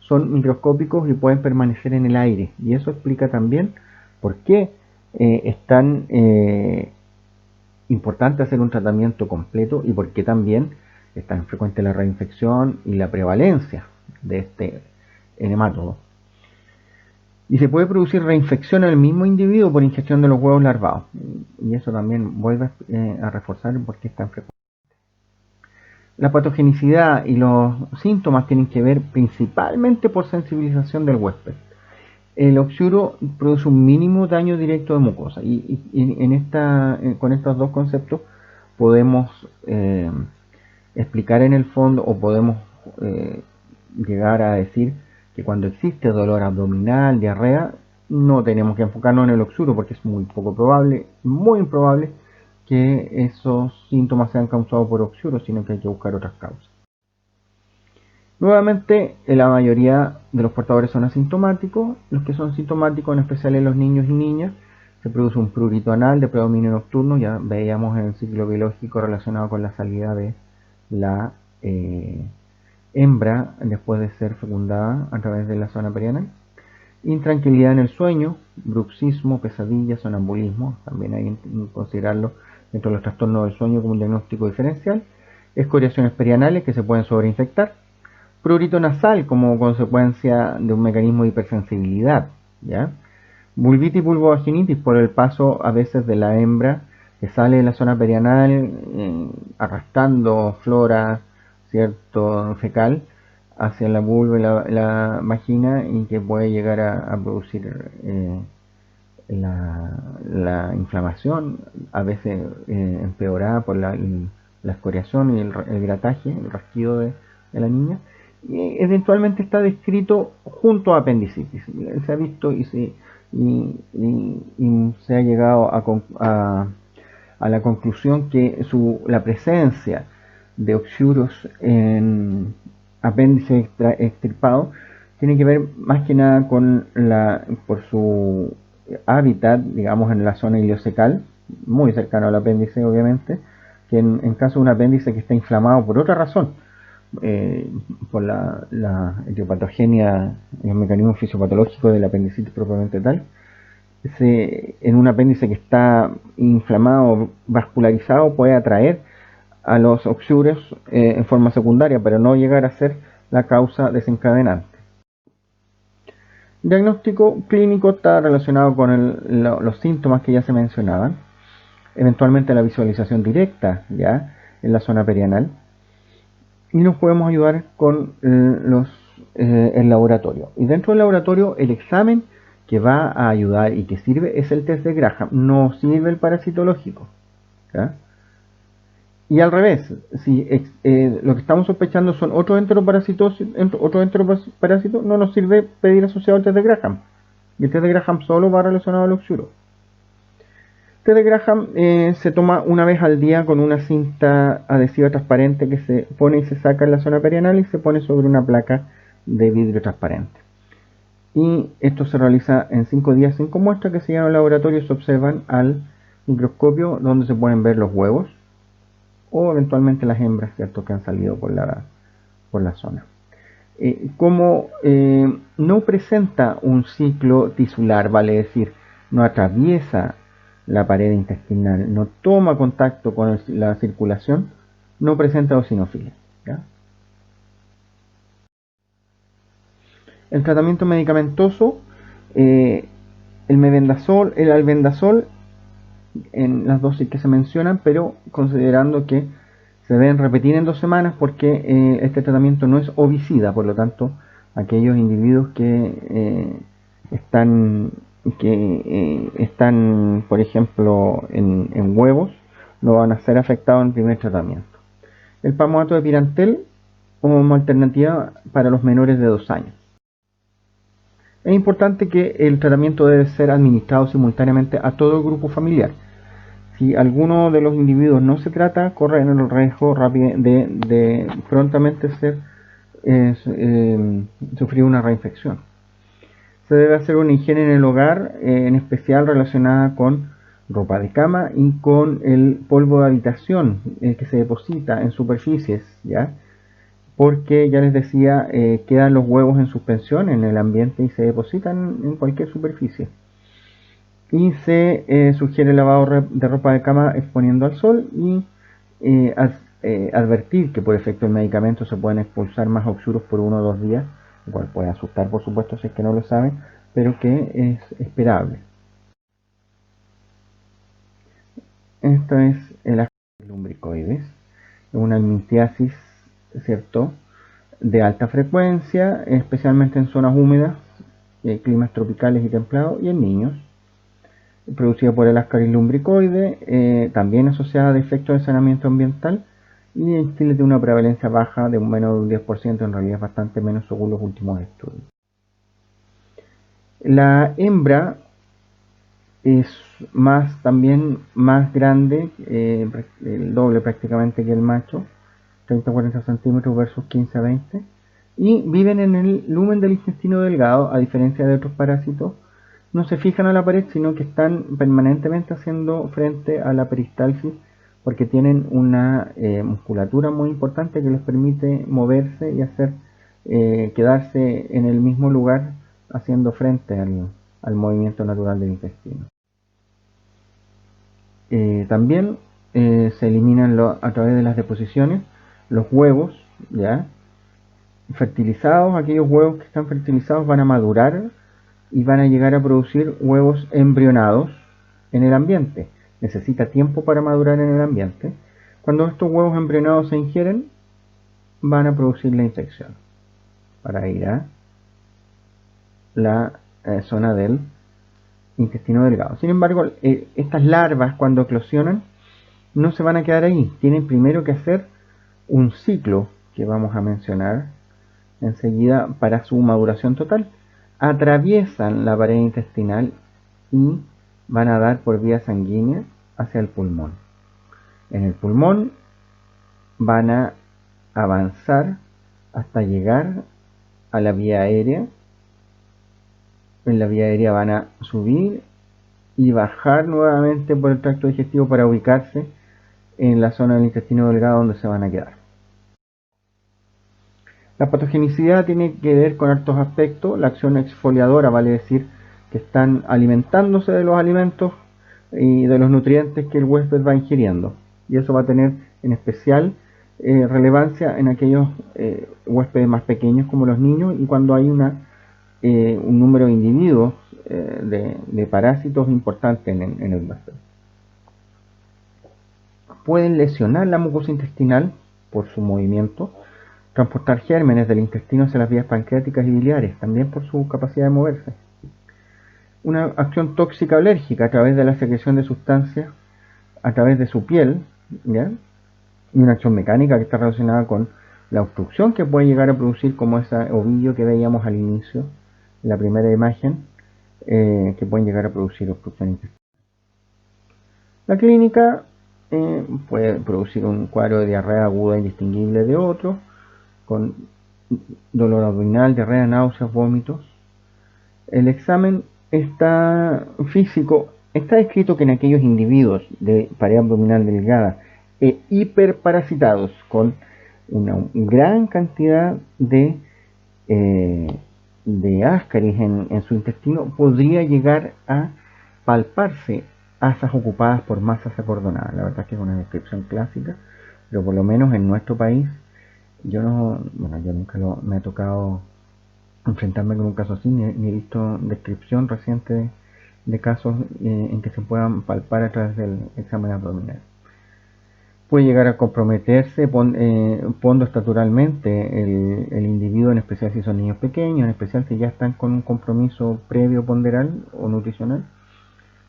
son microscópicos y pueden permanecer en el aire. Y eso explica también por qué es tan importante hacer un tratamiento completo y por qué también es tan frecuente la reinfección y la prevalencia de este nematodo. Y se puede producir reinfección al mismo individuo por ingestión de los huevos larvados. Y eso también vuelve a reforzar por qué es tan frecuente. La patogenicidad y los síntomas tienen que ver principalmente por sensibilización del huésped. El oxyuro produce un mínimo daño directo de mucosa y con estos dos conceptos podemos explicar en el fondo o podemos llegar a decir que cuando existe dolor abdominal, diarrea, no tenemos que enfocarnos en el oxyuro porque es muy poco probable, muy improbable que esos síntomas sean causados por oxyuro, sino que hay que buscar otras causas. Nuevamente, la mayoría de los portadores son asintomáticos. Los que son sintomáticos, en especial en los niños y niñas, se produce un prurito anal de predominio nocturno. Ya veíamos en el ciclo biológico relacionado con la salida de la hembra después de ser fecundada a través de la zona perianal. Intranquilidad en el sueño, bruxismo, pesadilla, sonambulismo, también hay que considerarlo dentro de los trastornos del sueño como un diagnóstico diferencial. Escoriaciones perianales que se pueden sobreinfectar. Prurito nasal como consecuencia de un mecanismo de hipersensibilidad, ¿ya? Vulvitis y vulvovaginitis por el paso a veces de la hembra que sale de la zona perianal arrastrando flora, cierto, fecal hacia la vulva y la vagina y que puede llegar a producir la inflamación, a veces empeorada por la escoriación y el grataje, el rasquido de la niña, y eventualmente está descrito junto a apendicitis. Se ha visto y se ha llegado a la conclusión que la presencia de oxyuros en apéndice extirpado tiene que ver más que nada por su hábitat, digamos, en la zona iliocecal, muy cercano al apéndice, obviamente, que en caso de un apéndice que está inflamado por otra razón, por la etiopatogenia, el mecanismo fisiopatológico del apendicitis propiamente tal, en un apéndice que está inflamado, vascularizado, puede atraer a los oxyuros en forma secundaria, pero no llegar a ser la causa desencadenante. El diagnóstico clínico está relacionado con los síntomas que ya se mencionaban, eventualmente la visualización directa ya en la zona perianal, y nos podemos ayudar con el laboratorio. Y dentro del laboratorio, el examen que va a ayudar y que sirve es el test de Graham, no sirve el parasitológico. ¿Ya? Y al revés, si lo que estamos sospechando son otros enteroparásitos, no nos sirve pedir asociado al test de Graham. Y el test de Graham solo va relacionado al oxuro. El test de Graham se toma una vez al día con una cinta adhesiva transparente que se pone y se saca en la zona perianal y se pone sobre una placa de vidrio transparente. Y esto se realiza en 5 días 5 muestras que se llevan al laboratorio y se observan al microscopio, donde se pueden ver los huevos o eventualmente las hembras, ¿cierto?, que han salido por la zona. Como no presenta un ciclo tisular, vale decir, no atraviesa la pared intestinal, no toma contacto con la circulación, no presenta eosinofilia. ¿Ya? El tratamiento medicamentoso, el mebendazol, el albendazol, en las dosis que se mencionan, pero considerando que se deben repetir en 2 semanas porque este tratamiento no es ovicida, por lo tanto, aquellos individuos que están, por ejemplo, en huevos, no van a ser afectados en el primer tratamiento. El palmoato de pirantel como alternativa para los menores de 2 años. Es importante que el tratamiento debe ser administrado simultáneamente a todo el grupo familiar. Si alguno de los individuos no se trata, corre el riesgo de prontamente sufrir una reinfección. Se debe hacer una higiene en el hogar, en especial relacionada con ropa de cama y con el polvo de habitación que se deposita en superficies, ¿ya? Porque ya les decía, quedan los huevos en suspensión en el ambiente y se depositan en cualquier superficie. Y se sugiere el lavado de ropa de cama exponiendo al sol y advertir que por efecto del medicamento se pueden expulsar más oxuros por 1 o 2 días, lo cual puede asustar por supuesto si es que no lo saben, pero que es esperable. Esto es el lumbricoides, una almitiasis, ¿cierto?, de alta frecuencia, especialmente en zonas húmedas, climas tropicales y templados, y en niños. Producida por el Ascaris lumbricoide, también asociada a defectos de saneamiento ambiental, y en Chile tiene una prevalencia baja de menos de un 10%, en realidad es bastante menos según los últimos estudios. La hembra es también más grande, el doble prácticamente que el macho, 30-40 centímetros versus 15-20, y viven en el lumen del intestino delgado, a diferencia de otros parásitos. No se fijan a la pared, sino que están permanentemente haciendo frente a la peristalsis, porque tienen una musculatura muy importante que les permite moverse y quedarse en el mismo lugar, haciendo frente al movimiento natural del intestino. También se eliminan a través de las deposiciones los huevos, ¿ya?, fertilizados. Aquellos huevos que están fertilizados van a madurar y van a llegar a producir huevos embrionados en el ambiente. Necesita tiempo para madurar en el ambiente. Cuando estos huevos embrionados se ingieren, van a producir la infección para ir a la zona del intestino delgado. Sin embargo, estas larvas cuando eclosionan no se van a quedar ahí. Tienen primero que hacer un ciclo que vamos a mencionar enseguida para su maduración total. Atraviesan la pared intestinal y van a dar por vía sanguínea hacia el pulmón. En el pulmón van a avanzar hasta llegar a la vía aérea. En la vía aérea van a subir y bajar nuevamente por el tracto digestivo para ubicarse en la zona del intestino delgado donde se van a quedar. La patogenicidad tiene que ver con hartos aspectos. La acción exfoliadora vale decir que están alimentándose de los alimentos y de los nutrientes que el huésped va ingiriendo. Y eso va a tener en especial relevancia en aquellos huéspedes más pequeños como los niños y cuando hay un número de individuos de parásitos importantes en el huésped. Pueden lesionar la mucosa intestinal por su movimiento, transportar gérmenes del intestino hacia las vías pancreáticas y biliares, también por su capacidad de moverse. Una acción tóxica alérgica a través de la secreción de sustancias a través de su piel, ¿ya? Y una acción mecánica que está relacionada con la obstrucción que puede llegar a producir, como ese ovillo que veíamos al inicio, en la primera imagen, que pueden llegar a producir obstrucción intestinal. La clínica puede producir un cuadro de diarrea aguda indistinguible de otro, con dolor abdominal, diarrea, náuseas, vómitos. El examen físico está descrito que en aquellos individuos de pared abdominal delgada e hiperparasitados con una gran cantidad de ascaris en su intestino podría llegar a palparse asas ocupadas por masas acordonadas. La verdad es que es una descripción clásica, pero por lo menos en nuestro país yo nunca me ha tocado enfrentarme con un caso así, ni he visto descripción reciente de casos en que se puedan palpar a través del examen abdominal. Puede llegar a comprometerse pondoestaturalmente el individuo, en especial si son niños pequeños, en especial si ya están con un compromiso previo ponderal o nutricional.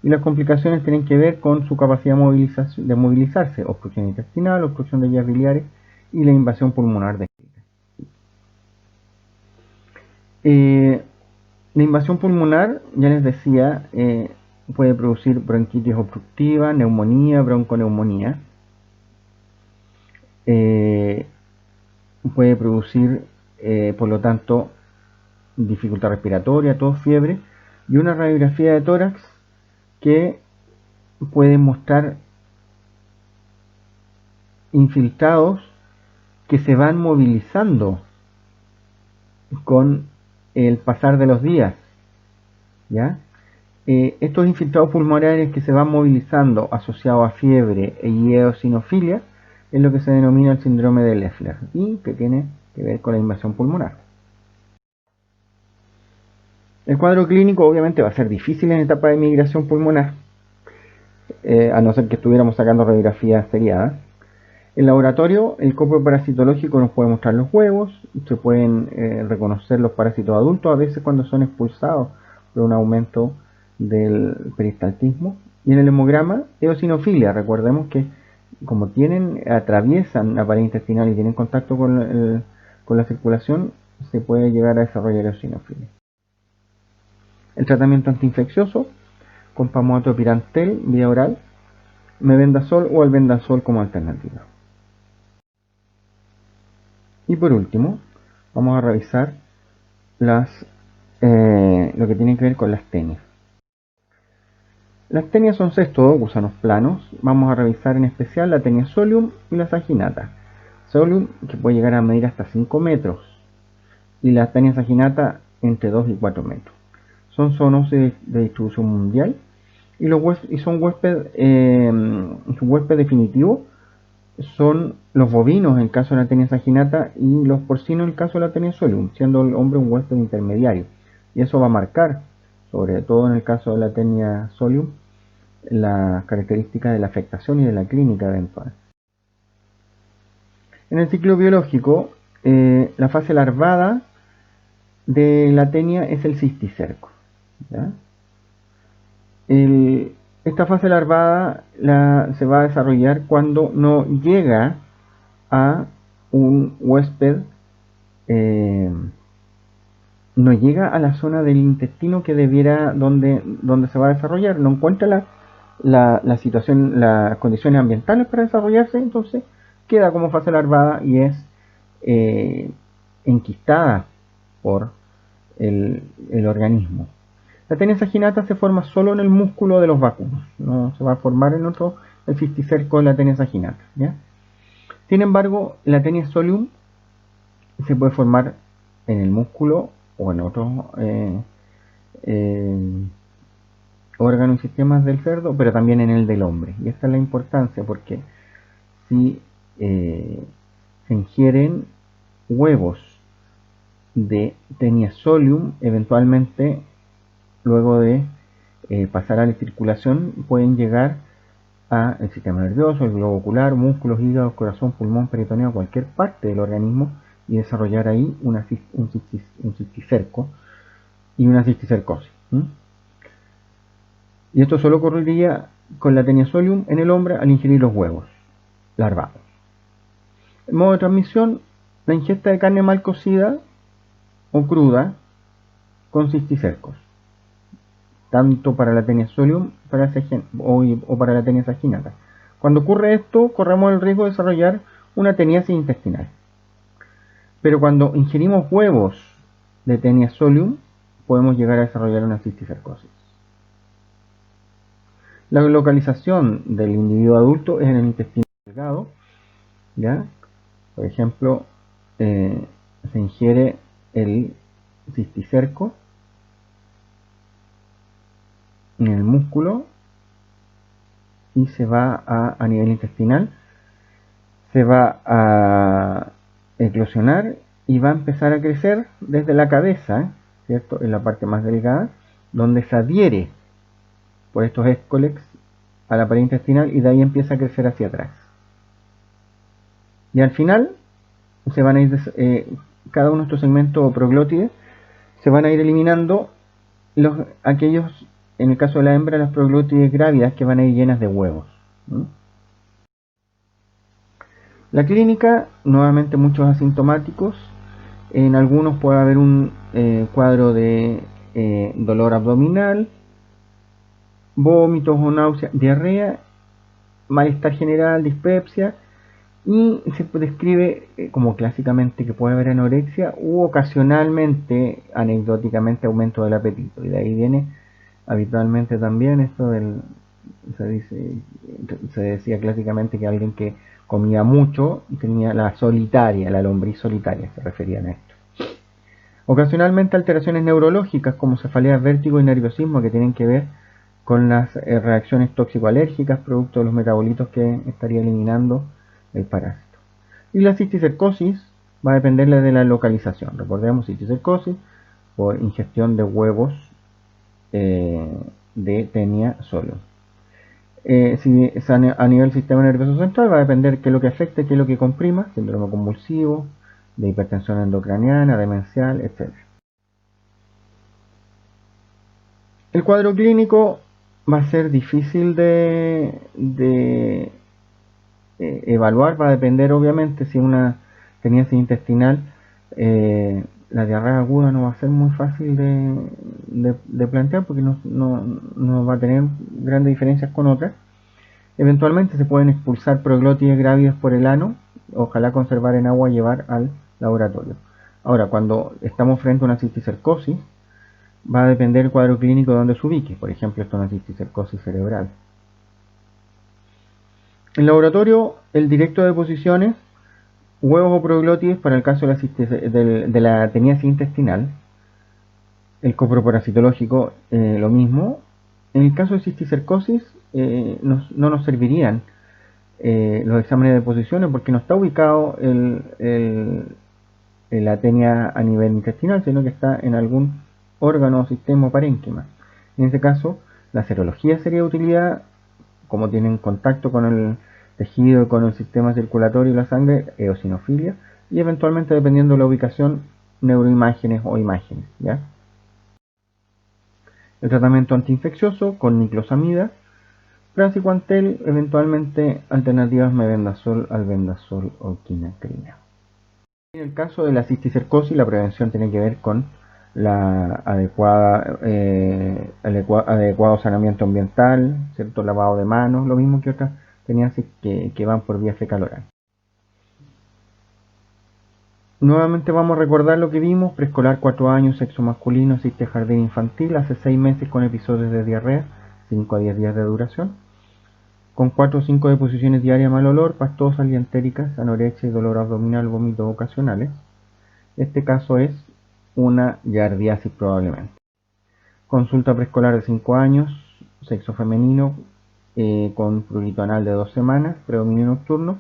Y las complicaciones tienen que ver con su capacidad de movilizarse, obstrucción intestinal, obstrucción de vías biliares y la invasión pulmonar descrita. La invasión pulmonar, ya les decía, puede producir bronquitis obstructiva, neumonía, bronconeumonía. Puede producir, por lo tanto, dificultad respiratoria, tos, fiebre y una radiografía de tórax que puede mostrar infiltrados que se van movilizando con el pasar de los días, ¿ya? Estos infiltrados pulmonares que se van movilizando asociados a fiebre y eosinofilia es lo que se denomina el síndrome de Leffler y que tiene que ver con la invasión pulmonar. El cuadro clínico obviamente va a ser difícil en etapa de migración pulmonar, a no ser que estuviéramos sacando radiografías seriadas. En laboratorio, el copo parasitológico nos puede mostrar los huevos, se pueden reconocer los parásitos adultos, a veces cuando son expulsados por un aumento del peristaltismo. Y en el hemograma, eosinofilia, recordemos que como atraviesan la pared intestinal y tienen contacto con la circulación, se puede llegar a desarrollar eosinofilia. El tratamiento antiinfeccioso con pamoato pirantel vía oral, mebendazol o albendazol como alternativa. Y por último, vamos a revisar lo que tiene que ver con las tenias. Las tenias son cestodos, gusanos planos. Vamos a revisar en especial la tenia solium y la saginata. Solium, que puede llegar a medir hasta 5 metros, y la tenia saginata entre 2 y 4 metros. Son zoonosis de distribución mundial y son huésped definitivo son los bovinos en el caso de la tenia saginata y los porcinos en el caso de la tenia solium, siendo el hombre un huésped intermediario. Y eso va a marcar, sobre todo en el caso de la tenia solium, las características de la afectación y de la clínica eventual. En el ciclo biológico, la fase larvada de la tenia es el cisticerco, ¿ya? esta fase larvada se va a desarrollar cuando no llega a un huésped, no llega a la zona del intestino que debiera, donde se va a desarrollar, no encuentra la situación, las condiciones ambientales para desarrollarse, entonces queda como fase larvada y es enquistada por el organismo. La tenia saginata se forma solo en el músculo de los vacunos, no se va a formar en otro, el cisticerco de la tenia saginata, ¿ya? Sin embargo, la tenia solium se puede formar en el músculo o en otros órganos y sistemas del cerdo, pero también en el del hombre. Y esta es la importancia, porque si se ingieren huevos de tenia solium, eventualmente, luego de pasar a la circulación, pueden llegar al sistema nervioso, el globo ocular, músculos, hígado, corazón, pulmón, peritoneo, cualquier parte del organismo y desarrollar ahí un cisticerco y una cisticercosis. Y esto solo ocurriría con la tenia solium en el hombre al ingerir los huevos larvados. El modo de transmisión, la ingesta de carne mal cocida o cruda con cisticercos, tanto para la tenia solium o para la tenia saginata. Cuando ocurre esto, corremos el riesgo de desarrollar una teniasis intestinal. Pero cuando ingerimos huevos de tenia solium, podemos llegar a desarrollar una cisticercosis. La localización del individuo adulto es en el intestino delgado, ¿ya? Por ejemplo, se ingiere el cisticerco en el músculo y se va a nivel intestinal, se va a eclosionar y va a empezar a crecer desde la cabeza, ¿cierto? En la parte más delgada, donde se adhiere por estos escolex a la pared intestinal y de ahí empieza a crecer hacia atrás. Y al final se van a ir cada uno de estos segmentos o proglótides se van a ir eliminando aquellos, en el caso de la hembra, las proglótides grávidas que van a ir llenas de huevos. La clínica, nuevamente muchos asintomáticos, en algunos puede haber un cuadro de dolor abdominal, vómitos o náuseas, diarrea, malestar general, dispepsia, y se describe como clásicamente que puede haber anorexia u ocasionalmente, anecdóticamente, aumento del apetito. Y de ahí viene habitualmente también esto se decía clásicamente que alguien que comía mucho tenía la solitaria, la lombriz solitaria, se referían a esto. Ocasionalmente alteraciones neurológicas como cefaleas, vértigo y nerviosismo que tienen que ver con las reacciones tóxico-alérgicas producto de los metabolitos que estaría eliminando el parásito. Y la cisticercosis va a depender de la localización. Recordemos, cisticercosis por ingestión de huevos de tenia solo. Si es a nivel sistema nervioso central, va a depender qué es lo que afecte, qué es lo que comprima, síndrome convulsivo, de hipertensión endocraniana, demencial, etc. El cuadro clínico va a ser difícil de evaluar, va a depender obviamente si una teniasis intestinal, la diarrea aguda no va a ser muy fácil de plantear porque no va a tener grandes diferencias con otras. Eventualmente se pueden expulsar proglótides grávidas por el ano, ojalá conservar en agua y llevar al laboratorio. Ahora, cuando estamos frente a una cisticercosis, va a depender el cuadro clínico de donde se ubique. Por ejemplo, esto es una cisticercosis cerebral. En laboratorio, el directo de posiciones, huevos o proglótides para el caso de la teniasis intestinal. El coproparasitológico, lo mismo. En el caso de cisticercosis, no nos servirían los exámenes de posiciones porque no está ubicado la tenia a nivel intestinal, sino que está en algún órgano o sistema o parénquima. En este caso, la serología sería de utilidad, como tienen contacto con el tejido, con el sistema circulatorio y la sangre, eosinofilia, y eventualmente, dependiendo de la ubicación, neuroimágenes o imágenes, ¿ya? El tratamiento antiinfeccioso con niclosamida, praziquantel, eventualmente alternativas mebendazol, albendazol o quinacrina. En el caso de la cisticercosis, la prevención tiene que ver con la adecuado saneamiento ambiental, cierto lavado de manos, lo mismo que otras teniasis que van por vía fecal oral. Nuevamente vamos a recordar lo que vimos: preescolar 4 años, sexo masculino, asiste a jardín infantil, hace 6 meses con episodios de diarrea, 5 a 10 días de duración, con 4 o 5 deposiciones diarias, mal olor, pastosas, liantéricas, anorexia y dolor abdominal, vómitos ocasionales. Este caso es una giardiasis probablemente. Consulta preescolar de 5 años, sexo femenino, con prurito anal de 2 semanas, predominio nocturno,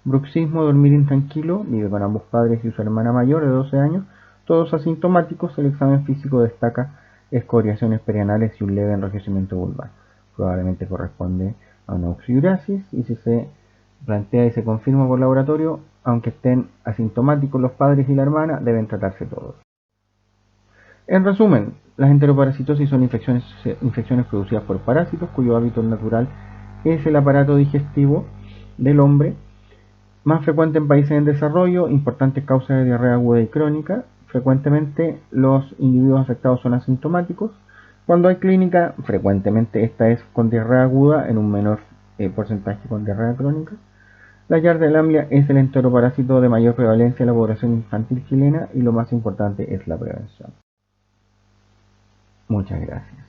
bruxismo, dormir intranquilo, vive con ambos padres y su hermana mayor de 12 años, todos asintomáticos. El examen físico destaca escoriaciones perianales y un leve enrojecimiento vulvar. Probablemente corresponde a una oxiurasis, y si se plantea y se confirma por laboratorio, aunque estén asintomáticos los padres y la hermana, deben tratarse todos. En resumen, las enteroparasitosis son infecciones producidas por parásitos cuyo hábitat natural es el aparato digestivo del hombre, más frecuente en países en desarrollo, importantes causas de diarrea aguda y crónica. Frecuentemente los individuos afectados son asintomáticos. Cuando hay clínica, frecuentemente esta es con diarrea aguda, en un menor porcentaje con diarrea crónica. La Yardelamblia es el enteroparásito de mayor prevalencia en la población infantil chilena, y lo más importante es la prevención. Muchas gracias.